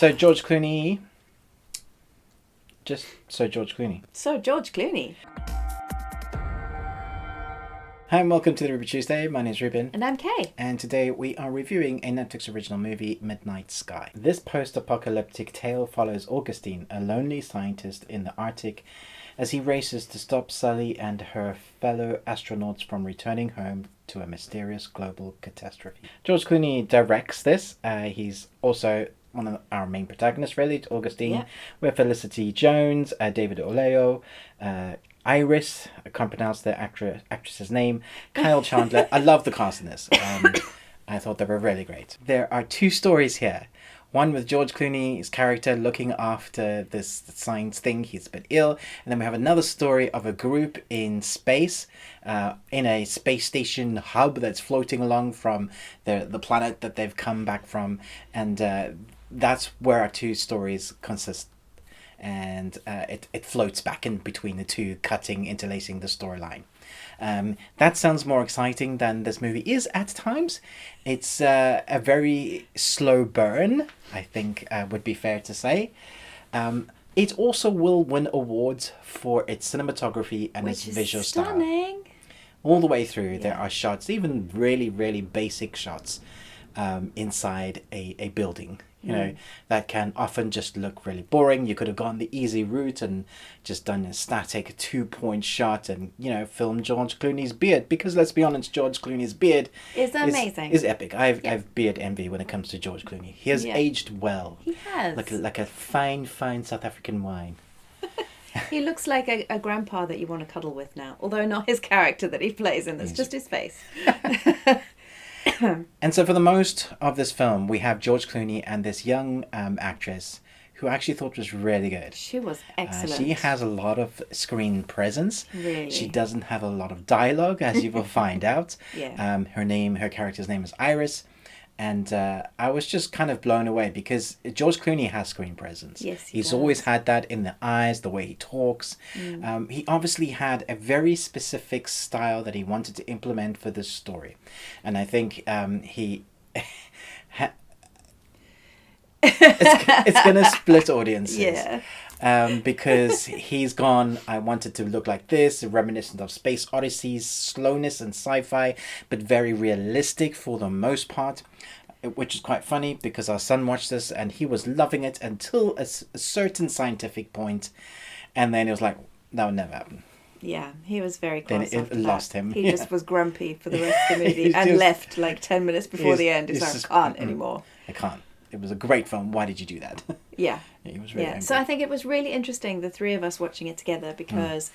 So George Clooney. So George Clooney. So George Clooney. Hi and welcome to the Ruby Tuesday. My name is Ruben. And I'm Kay. And today we are reviewing a Netflix original movie, Midnight Sky. This post-apocalyptic tale follows Augustine, a lonely scientist in the Arctic, as he races to stop Sully and her fellow astronauts from returning home to a mysterious global catastrophe. George Clooney directs this. He's also one of our main protagonists, really, Augustine. Yeah. With Felicity Jones, David Oyelowo, Iris, I can't pronounce the actress's name, Kyle Chandler. I love the cast in this. I thought they were really great. There are two stories here. One with George Clooney's character looking after this science thing. He's a bit ill. And then we have another story of a group in space, in a space station hub that's floating along from the planet that they've come back from. And that's where our two stories consist. And it floats back in between the two, interlacing the storyline. That sounds more exciting than this movie is at times. It's a very slow burn, I think would be fair to say. It also will win awards for its cinematography and its visual stunning. style. All the way through, there are shots, even really, really basic shots inside a building. You know, that can often just look really boring. You could have gone the easy route and just done a static 2-point shot and, filmed George Clooney's beard. Because let's be honest, George Clooney's beard is amazing. Is epic. I've beard envy when it comes to George Clooney. He has aged well. He has. Like a fine South African wine. He looks like a grandpa that you want to cuddle with now. Although not his character that he plays in this, just his face. And so for the most of this film, we have George Clooney and this young actress who I actually thought was really good. She was excellent. She has a lot of screen presence. Really? She doesn't have a lot of dialogue, as you will find out. Yeah. Her character's name is Iris. And I was just kind of blown away because George Clooney has screen presence. Yes, He's always had that in the eyes, the way he talks. He obviously had a very specific style that he wanted to implement for this story. And I think he... it's going to split audiences. Yeah. Because he's gone, I wanted to look like this, reminiscent of Space Odyssey's slowness and sci-fi, but very realistic for the most part, which is quite funny because our son watched this and he was loving it until a certain scientific point, and then it was like, that would never happen. Yeah, he was very cross. Then it lost him. He just was grumpy for the rest of the movie and left like 10 minutes before the end. He's like, I can't anymore. I can't. It was a great film. Why did you do that? Yeah. He was really angry. So I think it was really interesting, the three of us watching it together, because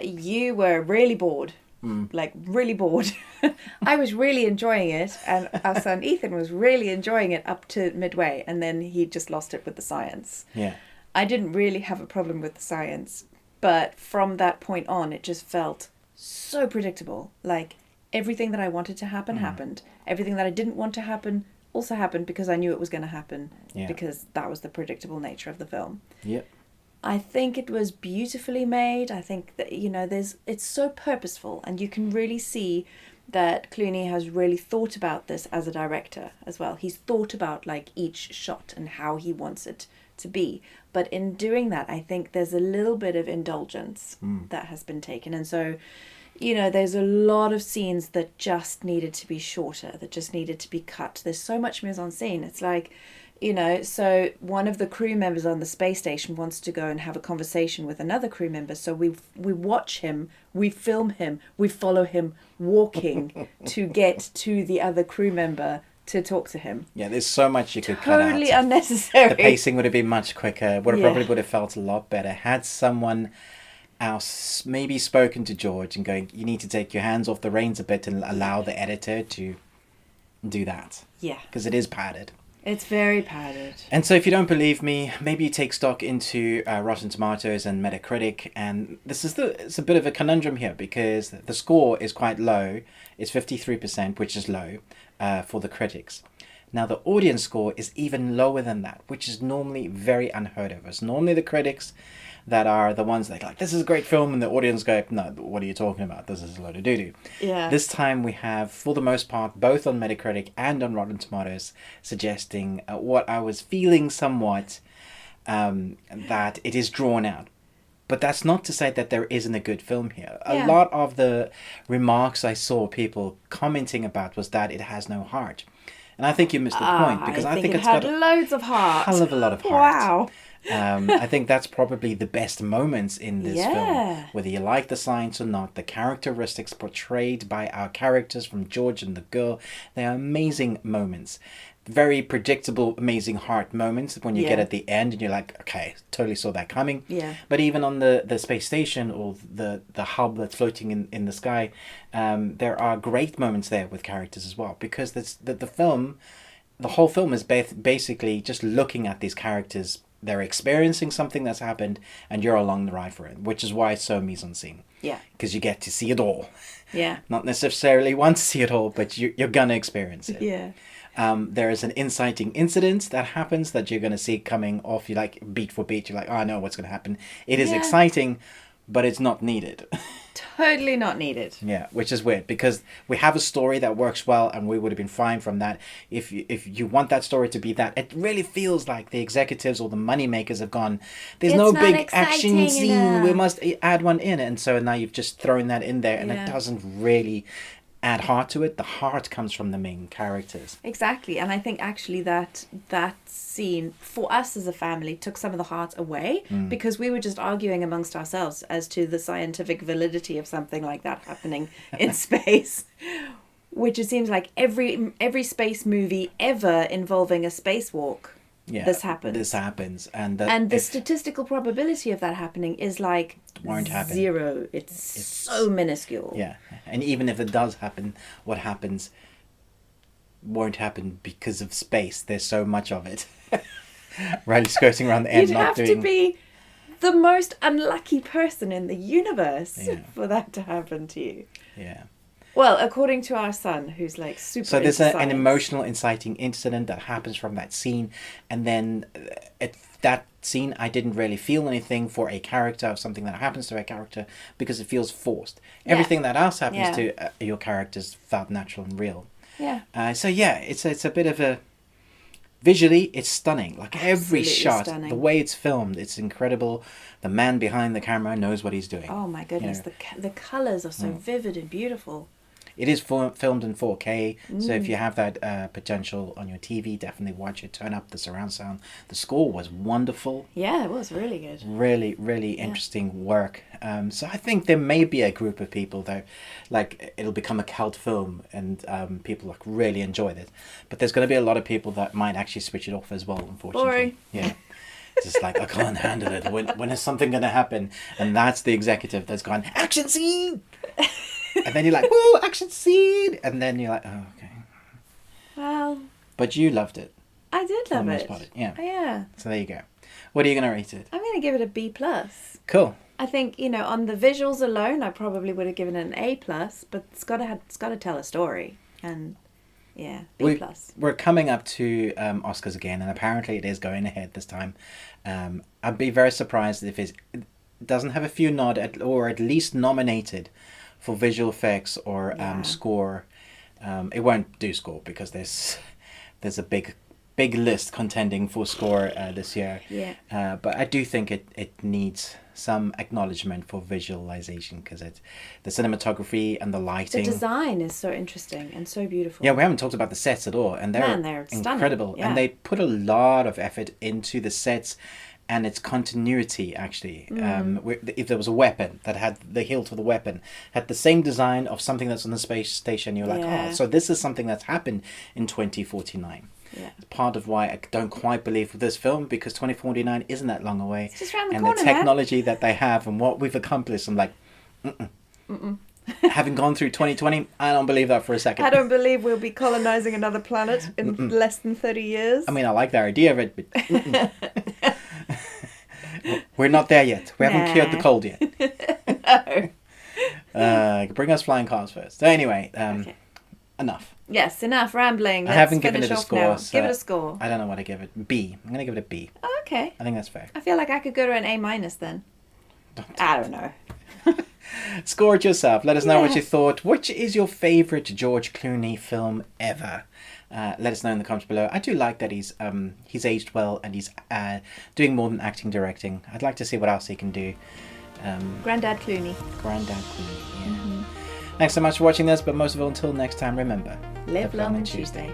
you were really bored. Like, really bored. I was really enjoying it, and our son Ethan was really enjoying it up to midway, and then he just lost it with the science. Yeah. I didn't really have a problem with the science, but from that point on, it just felt so predictable. Like, everything that I wanted to happen happened. Everything that I didn't want to happen also happened because I knew it was going to happen, because that was the predictable nature of the film. Yep. I think it was beautifully made. I think that, it's so purposeful, and you can really see that Clooney has really thought about this as a director as well. He's thought about like each shot and how he wants it to be. But in doing that, I think there's a little bit of indulgence that has been taken. And so, there's a lot of scenes that just needed to be shorter, that just needed to be cut. There's so much mise-en-scene. It's like, so one of the crew members on the space station wants to go and have a conversation with another crew member. So we watch him, we film him, we follow him walking to get to the other crew member to talk to him. Yeah, there's so much you could cut out. Totally unnecessary. The pacing would have been much quicker. Probably would have felt a lot better had someone else maybe spoken to George and going, you need to take your hands off the reins a bit and allow the editor to do that. Yeah. Because it is padded. It's very padded. And so if you don't believe me, maybe you take stock into Rotten Tomatoes and Metacritic. And it's a bit of a conundrum here because the score is quite low. It's 53%, which is low for the critics. Now, the audience score is even lower than that, which is normally very unheard of. It's normally the critics that are the ones that like, this is a great film, and the audience go, no, what are you talking about? This is a load of doo-doo. Yeah. This time we have, for the most part, both on Metacritic and on Rotten Tomatoes, suggesting what I was feeling somewhat, that it is drawn out. But that's not to say that there isn't a good film here. A lot of the remarks I saw people commenting about was that it has no heart. And I think you missed the point, because I think it it's had got loads of a heart. hell of a lot of heart. Wow. I think that's probably the best moments in this film. Yeah. Whether you like the science or not, the characteristics portrayed by our characters, from George and the girl, they are amazing moments. Very predictable, amazing heart moments when you get at the end and you're like, okay, totally saw that coming. Yeah. But even on the space station, or the hub that's floating in the sky, there are great moments there with characters as well, because the whole film is basically just looking at these characters. They're experiencing something that's happened, and you're along the ride for it, which is why it's so mise-en-scene. Yeah. Because you get to see it all. Yeah. Not necessarily want to see it all, but you're gonna experience it. Yeah. There is an inciting incident that happens that you're going to see coming off you, like beat for beat. You're like, oh, I know what's going to happen. It is exciting, but it's not needed. Totally not needed. Yeah, which is weird, because we have a story that works well, and we would have been fine from that. If you want that story to be that, it really feels like the executives or the money makers have gone, there's no big action scene, enough. we must add one in. And so now you've just thrown that in there, and it doesn't really add heart to it. The heart comes from the main characters. Exactly. And I think actually that scene, for us as a family, took some of the heart away, because we were just arguing amongst ourselves as to the scientific validity of something like that happening in space, which it seems like every space movie ever involving a spacewalk, this happens. And the statistical probability of that happening is like won't happen. Zero. It's so minuscule. Yeah. And even if it does happen, what happens won't happen because of space. There's so much of it. Right, skirting around the end. You'd have to be the most unlucky person in the universe for that to happen to you. Yeah. Well, according to our son, who's like super. So there's an emotional, inciting incident that happens from that scene, and then that scene, I didn't really feel anything for a character of something that happens to a character, because it feels forced. Everything that else happens to your characters felt natural and real. Yeah. It's a bit of a. Visually, it's stunning. Like every shot, the way it's filmed, it's incredible. The man behind the camera knows what he's doing. Oh my goodness, the colours are so vivid and beautiful. It is filmed in 4K, so if you have that potential on your TV, definitely watch it. Turn up the surround sound. The score was wonderful. Yeah, it was really good. Really, really interesting work. So I think there may be a group of people that, like, it'll become a cult film, and people like really enjoy it. But there's going to be a lot of people that might actually switch it off as well, unfortunately. Boring. Yeah. Just like, I can't handle it. When is something going to happen? And that's the executive that's gone, action scene! And then you're like, woo, action scene! And then you're like, oh, okay. Well. But you loved it. I did love it. Yeah. Yeah. So there you go. What are you going to rate it? I'm going to give it a B+. Cool. I think, on the visuals alone, I probably would have given it an A+, but it's got to tell a story. And yeah, B+. We're coming up to Oscars again, and apparently it is going ahead this time. I'd be very surprised if it doesn't have a few or at least nominated for visual effects or score. It won't do score because there's a big list contending for score this year. Yeah. But I do think it needs some acknowledgement for visualization, because the cinematography and the lighting. The design is so interesting and so beautiful. Yeah, we haven't talked about the sets at all, and they're incredible. Yeah. And they put a lot of effort into the sets and its continuity, actually. If there was a weapon that had the hilt of the weapon had the same design of something that's on the space station, you're like, oh, so this is something that's happened in 2049. Yeah. Part of why I don't quite believe this film, because 2049 isn't that long away. It's just around the corner, man. And the technology that they have and what we've accomplished, I'm like, having gone through 2020, I don't believe that for a second. I don't believe we'll be colonizing another planet in less than 30 years. I mean, I like the idea of it, but we're not there yet. We haven't cured the cold yet. No. Bring us flying cars first. So anyway, enough. Yes, enough rambling. I haven't given it a score. So give it a score. I don't know what to give it. B. I'm going to give it a B. Oh, okay. I think that's fair. I feel like I could go to an A- then. I don't know. Score it yourself. Let us know what Yeah. you thought. Which is your favourite George Clooney film ever? Let us know in the comments below. I do like that he's aged well and he's doing more than acting, directing. I'd like to see what else he can do. Grandad Clooney. Grandad Clooney, yeah. Thanks so much for watching this, but most of all, until next time, remember, Live long and Tuesday.